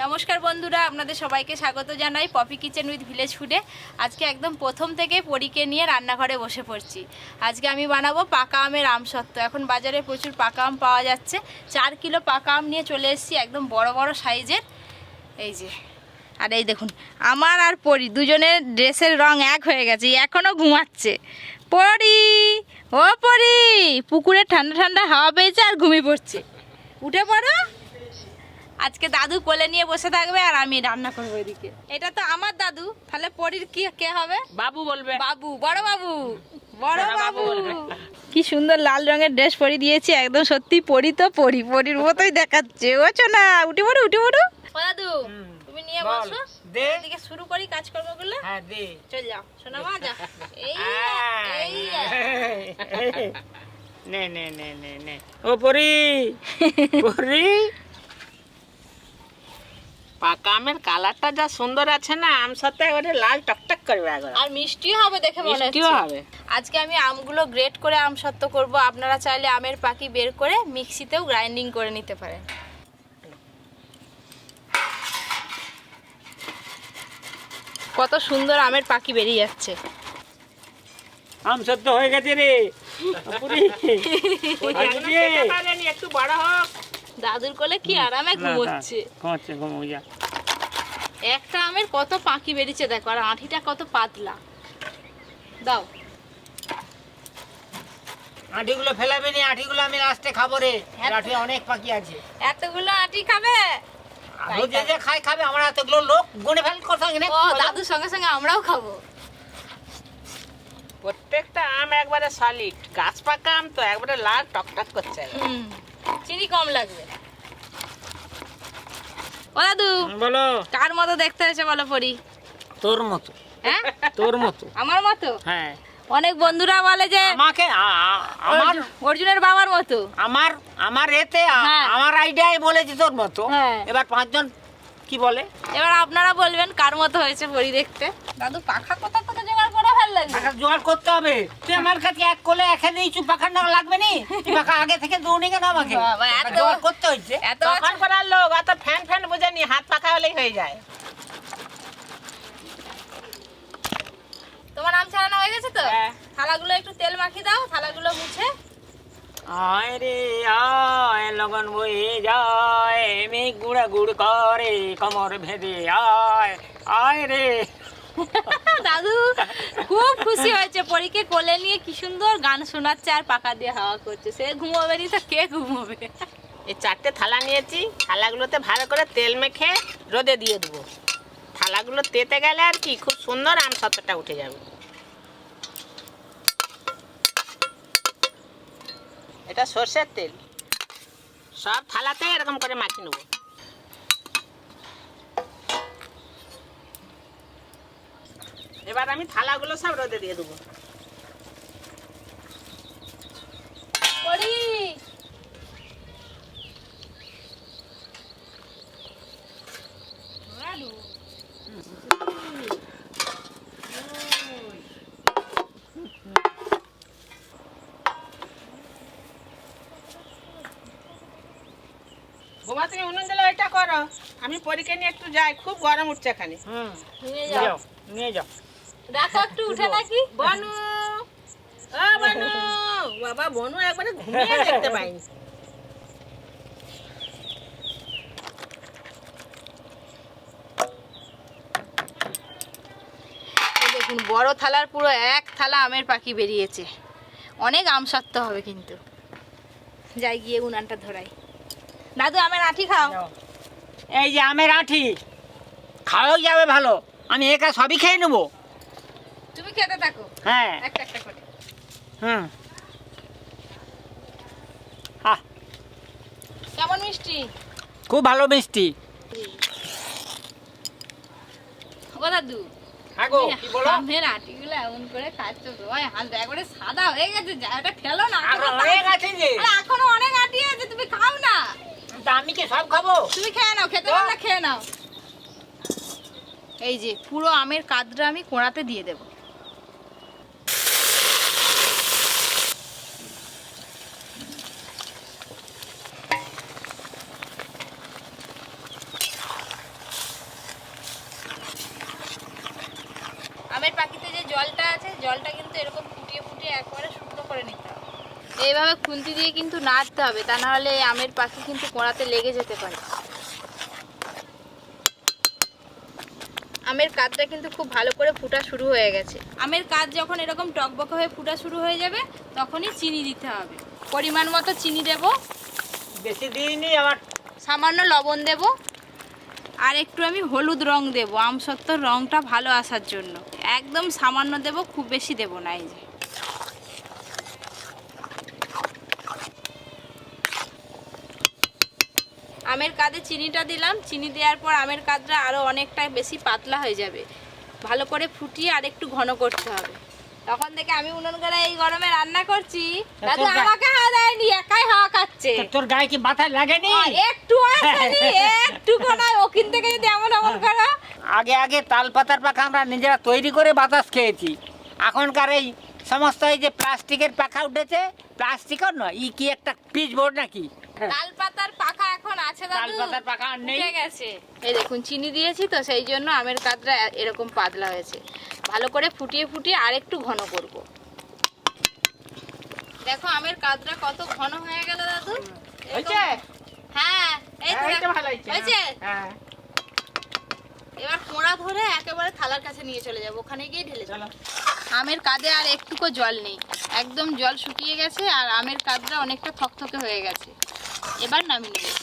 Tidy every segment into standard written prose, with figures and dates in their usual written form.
নমস্কার বন্ধুরা, আপনাদের সবাইকে স্বাগত জানাই পপি কিচেন উইথ ভিলেজ ফুডে। আজকে একদম প্রথম থেকে পরীকে নিয়ে রান্নাঘরে বসে পড়ছি। আজকে আমি বানাবো পাকা আমের আমসত। এখন বাজারে প্রচুর পাকা আম পাওয়া যাচ্ছে। 4 কিলো পাকা আম নিয়ে চলে এসেছি, একদম বড় বড় সাইজের। এই যে, আর এই দেখুন আমার আর পরি দুজনের ড্রেসের রং এক হয়ে গেছে, এখনও ঘুমাচ্ছে। পরি, ও পরি, পুকুরে ঠান্ডা ঠান্ডা হাওয়া পেয়েছে আর ঘুমিয়ে পড়ছে। উঠে পড়ো। আজকে দাদু কোলে নিয়ে বসে থাকবে আর আমি রান্না করবো এদিকে। এটা তো আমার দাদু, তাহলে পরির কি কে হবে? বাবু বলবে। বাবু, বড় বাবু, বড় বাবু। কি সুন্দর লাল রঙের ড্রেস পরিয়ে দিয়েছি, একদম সত্যি পরি তো পরি, পরির মতোই দেখাচ্ছে। ওছো না, উঠে পড়ো উঠে পড়ো। ও দাদু, তুমি নিয়ে বসো, এদিকে শুরু করি কাজকর্মগুলো। হ্যাঁ দে, চল যাও সোনা মা, যা। এই এই নে নে নে নে নে, ও পরি পরি, পাকা আমের কালারটা যা সুন্দর আছে না, আম সাথে ওটা লাল টকটক করবে আর মিষ্টিও হবে দেখে মনে হচ্ছে। আজকে আমি আমগুলো গ্রেট করে আমসত্ব করব। আপনারা চাইলে আমের পাকি বের করে মিক্সিতেও গ্রাইন্ডিং করে নিতে পারেন। কত সুন্দর আমের পাকি বেরিয়ে যাচ্ছে। আম সত্য হয়ে গেছে রে পুরি, একটু বড় হোক। দাদুর কোলে কি আরামে ঘুমোচ্ছে। একটা আমের কত পাকি বেরিয়েছে দেখো, আর আঁঠিটা কত পাতলা। দাও, আঁটিগুলো ফেলাবে নি, আঁটিগুলো আমি লাস্টে খাবো রে। আঁটি অনেক পাকি আছে। এতগুলো আঁটি খাবে? যে যে খাই খাবে, আমরা এতগুলো লোক গুনে ফেল কথা না। ও দাদুর সঙ্গে সঙ্গে আমরাও খাবো। প্রত্যেকটা আম একবারে সলিড, গাছ পাকা আম তো একবারে লাল টকটক করছে। চিনি কম লাগবে। ও দাদু বলো, কার মতো দেখতে হয়েছে বলো পরি? তোর মতো। হ্যাঁ, তোর মতো। আমার মতো? হ্যাঁ। অনেক বন্ধুরা বলে যে আমাকে আমার অর্জুনের বাবার মতো। আমার এতে আমার আইডিয়ায় বলেছি তোর মতো। এবার 5 জন কি বলে, এবার আপনারা বলবেন কার মতো হয়েছে পরি দেখতে। দাদু পাখা কোথা থেকে জোগাড় করে ফেললে? পাখা জোগাড় করতে হবে। তুই আমার কাছে এক কোলে একা দিয়েছু, পাখার না লাগবে নি? তুই পাখা আগে থেকে দৌড়ে কেন আমাকে জোগাড় করতে হচ্ছে? তখন করার লোক অত ফ্যান ফ্যান বোঝানি, হাত পাখা হলেই হয়ে যায়। তোমার আম ছাড়ানো হয়ে গেছে তো? থালাগুলো একটু তেল মাখিয়ে দাও, থালাগুলো মুছে। আয় রে আয়, লগন বয়ে যায়, মেঘ গুড়া গুড় করে কমর ভেদে আয়, আয় রে। দাদু খুব খুশি হয়েছে, পরীকে কোলে নিয়ে কি সুন্দর গান শোনাচ্ছে আর পাকা দিয়ে হাওয়া করছে। সে ঘুমোবে নি তো কে ঘুমোবে? এই 4টে থালা নিয়েছি, থালাগুলোতে ভালো করে তেল মেখে রোদে দিয়ে দেবো। থালাগুলো তেতে গেলে আর কি খুব সুন্দর আম সত্ত্বটা উঠে যাবে। এটা সর্ষের তেল, সব থালাতে এরকম করে মাখিয়ে নেবো। এবার আমি থালাগুলো সব রোদে দিয়ে দেবো। বোমা তুমি উনুন দিলে ওইটা করো, আমি পরীক্ষা নিয়ে একটু যাই, খুব গরম উঠছে এখানে। নিয়ে যাও, নিয়ে যাও। দেখো একটু উঠে নাকি। বনু, ও বনু, বাবা বনু একবারে ঘুমিয়ে দেখতে পাইনি। দেখুন বড় থালার পুরো এক থালা আমের পাখি বেরিয়েছে। অনেক আম সত্ত্ব হবে কিন্তু। যাই গিয়ে উনানটা ধরাই। দাদু আমের আঁঠি খাও। এই যে আমের আঁঠি খাওয়াও যাবে ভালো, আমি একা সবই খেয়ে নেবো। তুমি খেতে থাকো। হ্যাঁ, একটা একটা করে। কেমন মিষ্টি? খুব ভালো মিষ্টি। ও দাদু, আমের আঁটিগুলো এমন করে খাচ্ছ, সবাই হাসবে। একবারে সাদা হয়ে গেছে, ওটা খেলো না। এখনো অনেক আঁটি আছে, তুমি খাও না। আমি কি সব খাবো? তুমি খেয়ে নাও, খেতে পারো না খেয়ে নাও। এই যে পুরো আমের কাদরা আমি কোড়াতে দিয়ে দেবো। জলটা আছে, জলটা কিন্তু এরকম ফুটিয়ে ফুটিয়ে একবারে শুকনো করে নিতে হবে। এইভাবে খুন্তি দিয়ে কিন্তু নাড়তে হবে, তা নাহলে এই আমের পাখি কিন্তু কোড়াতে লেগে যেতে পারে। আমের কাজটা কিন্তু খুব ভালো করে ফুটা শুরু হয়ে গেছে। আমের কাজ যখন এরকম টকবকে হয়ে ফুটা শুরু হয়ে যাবে তখনই চিনি দিতে হবে। পরিমাণ মতো চিনি দেব, বেশি দিইনি, আবার সামান্য লবণ দেব, আর একটু আমি হলুদ রং দেব আমসত্ত্বর রংটা ভালো আসার জন্য। একদম সামান্য দেব, খুব বেশি দেব না। এই যে আমের কাঁধে চিনিটা দিলাম, চিনি দেওয়ার পর আমের কাঁধটা আরও অনেকটা বেশি পাতলা হয়ে যাবে। ভালো করে ফুটিয়ে আর একটু ঘন করতে হবে। তখন থেকে আমি উনুন করে এই গরমে রান্না করছি, দাদু আমাকে হাওয়া দেয়নি, একাই হাওয়া খাচ্ছে। তোর গায়ে কি মাথায় লাগেনি? একটু আসেনি, একটু কোনায় ওখান থেকে যদি এমন এমন করো। আগে আগে তাল পাতার পাখা আমরা নিজেরা তৈরি করে বাতাস খেয়েছি। এখনকার এই সমস্ত এই যে প্লাস্টিকের পাখা উঠেছে, প্লাস্টিকও নয়, ই কি একটা পিচ বোর্ড নাকি? তাল পাতার পাখা এখন আছে দাদু, তাল পাতার পাখা আর নেই, উঠে গেছে। এই দেখুন চিনি দিয়েছি তো, সেই জন্য আমের কাঁধটা এরকম পাতলা হয়েছে। ভালো করে ফুটিয়ে ফুটিয়ে আর একটু ঘন করব। দেখো আমের কাঁধটা কত ঘন হয়ে গেল দাদু। হয়েছে? হ্যাঁ, এই তো এইটা ভালো হয়েছে। হয়েছে। হ্যাঁ, এবার কোড়া ধরে একেবারে থালার কাছে নিয়ে চলে যাবো, ওখানে গিয়ে ঢেলে চলো। আমের কাঁধে আর একটুকু জল নেই, একদম জল শুকিয়ে গেছে আর আমের কাঁধটা অনেকটা থকথকে হয়ে গেছে। এবার নামিয়ে নেব।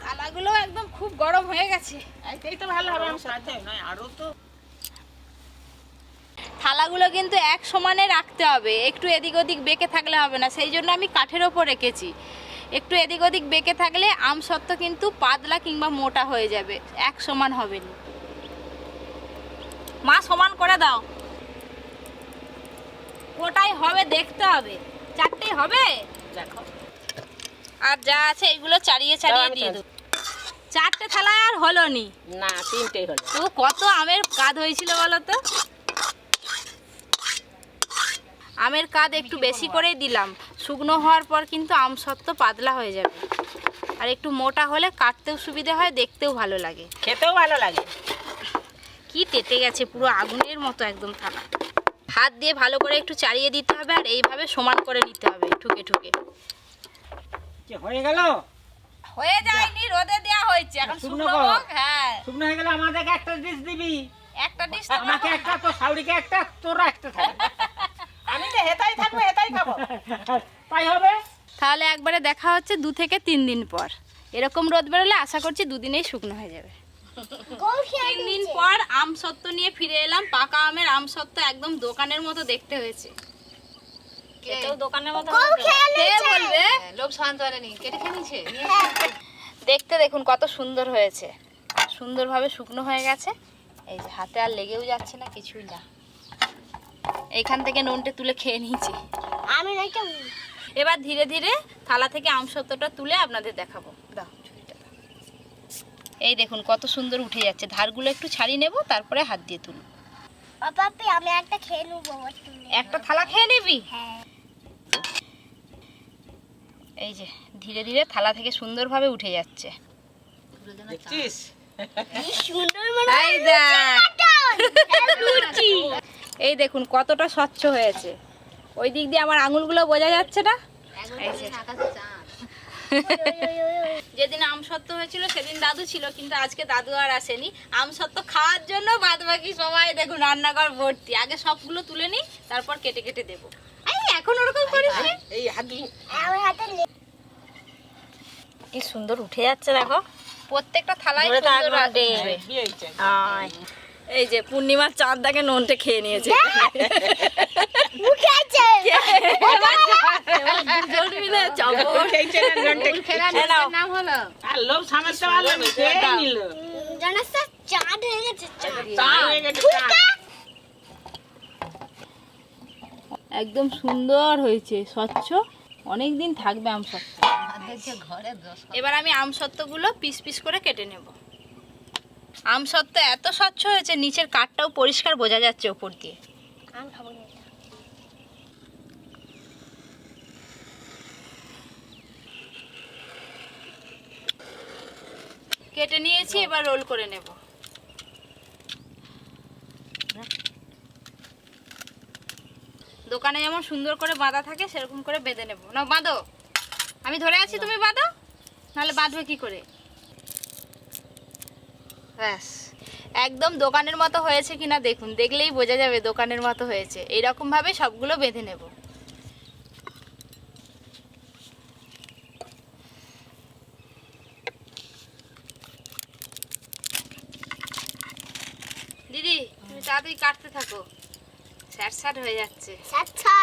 থালাগুলো একদম খুব গরম হয়ে গেছে। এইটাই তো ভালো হবে, আমি সাথে নয় আরো তো। থালাগুলো কিন্তু এক সমানে রাখতে হবে, একটু এদিক ওদিক বেঁকে থাকলে হবে না, সেই জন্য আমি কাঠের ওপর রেখেছি। একটু এদিক ওদিক বেঁকে থাকলে আমসত্ত্ব কিন্তু পাতলা কিংবা মোটা হয়ে যাবে, এক সমান হবে না। মা সমান করে দাও। ওটাই হবে, দেখতে হবে। চারটেই হবে দেখো, আর যা আছে এগুলো চাড়িয়ে চাড়িয়ে দিয়ে দেবো। চারটে থালায় আর হলো নি, না তিনটেই হলো। তো কত আমের কাঁধ হয়েছিল বলো তো। আমের কাঁধ একটু বেশি করেই দিলাম, শুকনো হওয়ার পর কিন্তু আমসত্ত্ব পাতলা হয়ে যাবে। আর একটু মোটা হলে কাটতেও সুবিধা হয়, দেখতেও ভালো লাগে, খেতেও ভালো লাগে। কি তেতে গেছে পুরো আগুনের মতো একদম থালা। হাত দিয়ে ভালো করে একটু চাড়িয়ে দিতে হবে আর এইভাবে সমান করে নিতে হবে ঠুকে ঠুকে। কি হয়ে গেল? হয়ে যায়নি, রোদে দেওয়া হয়েছে, এখন শুকনো শুকনো করো। হোক। হ্যাঁ, শুকনো হয়ে গেলে আমাদেরকে একটা ডিশ দিবি। একটা ডিশ আমাকে একটা, তো সাউরিকে একটা, তোরা একটা থাকবে। আমি তো হেতাই থাকবো, হেতাই খাবো। তাই হবে। তাহলে একবারে দেখা হচ্ছে 2 থেকে 3 দিন পর। এরকম রোদ বেরোলে আশা করছি 2 দিনেই শুকনো হয়ে যাবে। 3 দিন পর আমসত্ত্ব নিয়ে ফিরে এলাম। পাকা আমের আমসত্ত্ব একদম দোকানের মতো দেখতে হয়েছে। এটাও দোকানের মতো কে বলবে? লোক শান্ত হয়নি, কেটে খেয়ে নিচ্ছে। দেখতে দেখুন কত সুন্দর হয়েছে, সুন্দরভাবে শুকনো হয়ে গেছে। এই যে হাতে আর লেগেও যাচ্ছে না, কিছুই না। এইখান থেকে নুনটা তুলে খেয়ে নিয়েছি আমি নাকি এবার ধীরে ধীরে থালা থেকে আমসত্ত্বটা তুলে আপনাদের দেখাবো। দাও ছুরিটা দাও। এই দেখুন কত সুন্দর উঠে যাচ্ছে, ধারগুলো একটু ছাড়িয়ে নেব, তারপরে হাত দিয়ে তুলব। পাপি আমি একটা খেয়ে নেবো। একটা থালা খেয়ে নিবি? হ্যাঁ। এই যে ধীরে ধীরে থালা থেকে সুন্দরভাবে উঠে যাচ্ছে। দেখছিস? কি সুন্দর মনে এই দেখ, লুচি। এই দেখুন কতটা স্বচ্ছ হয়েছে। ওই দিক দিয়ে আমার আঙুলগুলো বোঝা যাচ্ছে না। এই যে। যেদিন আমসত্ত্ব হয়েছিল সেদিন দাদু ছিল, কিন্তু আজকে দাদু আর আসেনি। আমসত্ত্ব খাওয়ার জন্য বাদ বাকি সবাই দেখুন রান্নাঘর ভর্তি। আগে সবগুলো তুলে নিই, তারপর কেটে কেটে দেবো। এই এখন ওরকম করিস না। এই হাত আমার হাতে কি সুন্দর উঠে যাচ্ছে দেখো, প্রত্যেকটা থালায় সুন্দর আসবে। এই যে পূর্ণিমার চাঁদ দেখে নোনটে খেয়ে নিয়েছে। মুখে আছে। দুজন মিলে চাপড় নাম হলো আর লোক সামলাতে পারলো না, খেয়ে নিল। জানাস তো চাঁদ হয়ে গেছে। চাঁদ হয়ে গেছে, চাঁদ। একদম সুন্দর হয়েছে, স্বচ্ছ, অনেক দিন থাকবে আমসত্ত্ব। এবার আমি আমসত্ত্বগুলো পিস পিস করে কেটে নেব। আমসত্ত্ব এত স্বচ্ছ হয়েছে, নিচের কাঠটাও পরিষ্কার বোঝা যাচ্ছে ওপর দিয়ে। আমি খাবো না। কেটে নিয়েছি, এবার রোল করে নেব। দোকানে যেমন সুন্দর করে বাঁধা থাকে সেরকম করে বেঁধে নেবো। না বাঁধো, আমি ধরে আছি, তুমি বাঁধো, নাহলে বাঁধবে কি করে। ব্যাস, একদম দোকানের মতো হয়েছে কিনা দেখুন, দেখলেই বোঝা যাবে দোকানের মতো হয়েছে। এইরকম ভাবে সবগুলো বেঁধে নেব। দিদি তুমি তাড়াতাড়ি কাটতে থাকো, স্যাট স্যাট হয়ে যাচ্ছে, আচ্ছা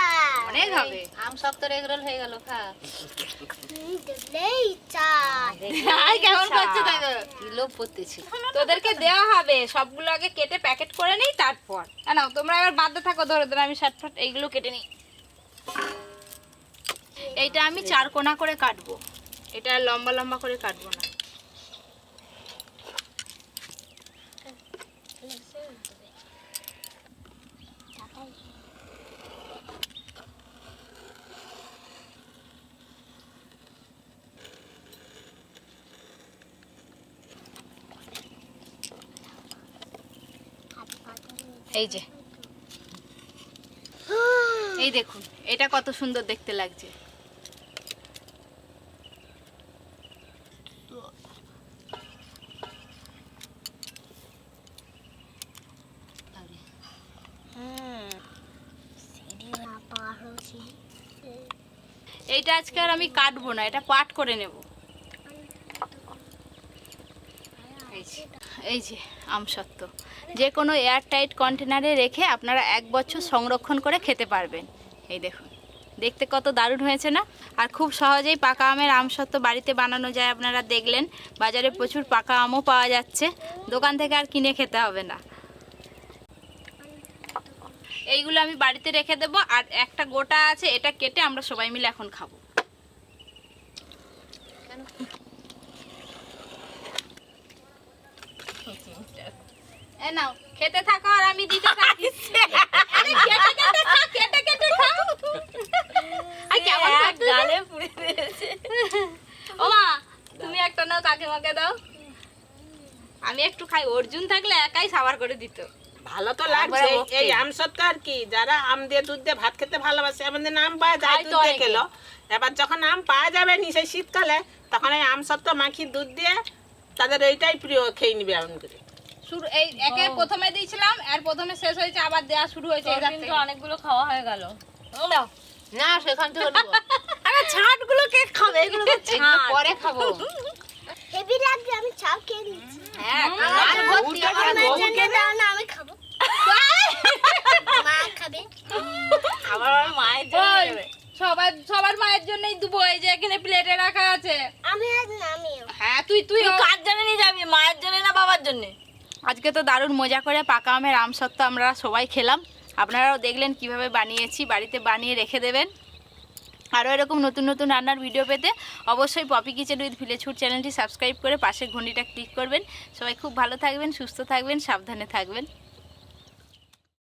অনেক হবে। আমসত এগরোল হয়ে গেল, খা। দেখলেই চা আর কেমন করছে দেখো, কি লোভ করতেছি। তোদেরকে দেওয়া হবে সবগুলো, আগে কেটে প্যাকেট করে নিই তারপর। নাও তোমরা এবার বাধ্য থাকো, ধরে ধরে আমি শার্ট ফাট এইগুলো কেটে নিই। এইটা আমি 4 কোনা করে কাটবো, এটা লম্বা লম্বা করে কাটবো না। এই যে, এই দেখুন এটা কত সুন্দর দেখতে লাগছে। এইটা আজকে আর আমি কাটবো না, এটা পাট করে নেব। এই যে আমসত্ত্ব, যে কোনো এয়ারটাইট কন্টেনারে রেখে আপনারা 1 বছর সংরক্ষণ করে খেতে পারবেন। এই দেখুন দেখতে কত দারুণ হয়েছে না। আর খুব সহজেই পাকা আমের আমসত্ত্ব বাড়িতে বানানো যায়। আপনারা দেখলেন বাজারে প্রচুর পাকা আমও পাওয়া যাচ্ছে, দোকান থেকে আর কিনে খেতে হবে না। এইগুলো আমি বাড়িতে রেখে দেবো, আর একটা গোটা আছে, এটা কেটে আমরা সবাই মিলে এখন খাবো। এ নাও খেতে থাকো আর আমি দিতে থাকি। আরে কেটে কেটে খা, কেটে কেটে খাও। আই কেমন গালে পুড়ে দিয়েছে। ও মা তুমি একটা নাও, কাকিমাকে দাও। আমি একটু খাই, অর্জুন থাকলে একাই সাবার করে দিত। ভালো তো লাগছে এই আমসত আর কি, যারা আম দিয়ে দুধ দিয়ে ভাত খেতে ভালোবাসে, আমাদের আম পাওয়া যায় দুধ দিয়ে খেলো। এবার যখন আম পাওয়া যাবে নি সেই শীতকালে, তখন এই আমসত্ত্ব মাখি দুধ দিয়ে তাদের এইটাই প্রিয়, খেয়ে নিবে এমন করে। শুরু এই একে প্রথমে দিয়েছিলাম, আর প্রথমে শেষ হয়েছে, আবার দেয়া শুরু হয়েছে। এই কিন্তু অনেকগুলো খাওয়া হয়ে গেল। দাও না সেখান থেকে নেবো। আরে ছাটগুলো কে খাবে? এগুলো তো ছাট পরে খাবো। হেভি লাগছে, আমি চাও খেয়ে নিচ্ছি। হ্যাঁ আর ভর্তি আমার জন্য দাও না, আমি খাবো। মা খাবে। আবার মায়ের জন্য নেবে। সবার মায়ের জন্যই দেবো। এই যে এখানে প্লেটে রাখা আছে। আমি আজ নামিও। হ্যাঁ তুই কার জন্য নিয়ে যাবি? মায়ের জন্য না বাবার জন্য? আজকে তো দারুণ মজা করে পাকা আমের আমসত্ত্ব আমরা সবাই খেলাম। আপনারাও দেখলেন কিভাবে বানিয়েছি, বাড়িতে বানিয়ে রেখে দেবেন। আরও এরকম নতুন নতুন রান্নার ভিডিও পেতে অবশ্যই Popy kitchen with village food চ্যানেলটি সাবস্ক্রাইব করে পাশের ঘন্টিটা ক্লিক করবেন। সবাই খুব ভালো থাকবেন, সুস্থ থাকবেন, সাবধানে থাকবেন।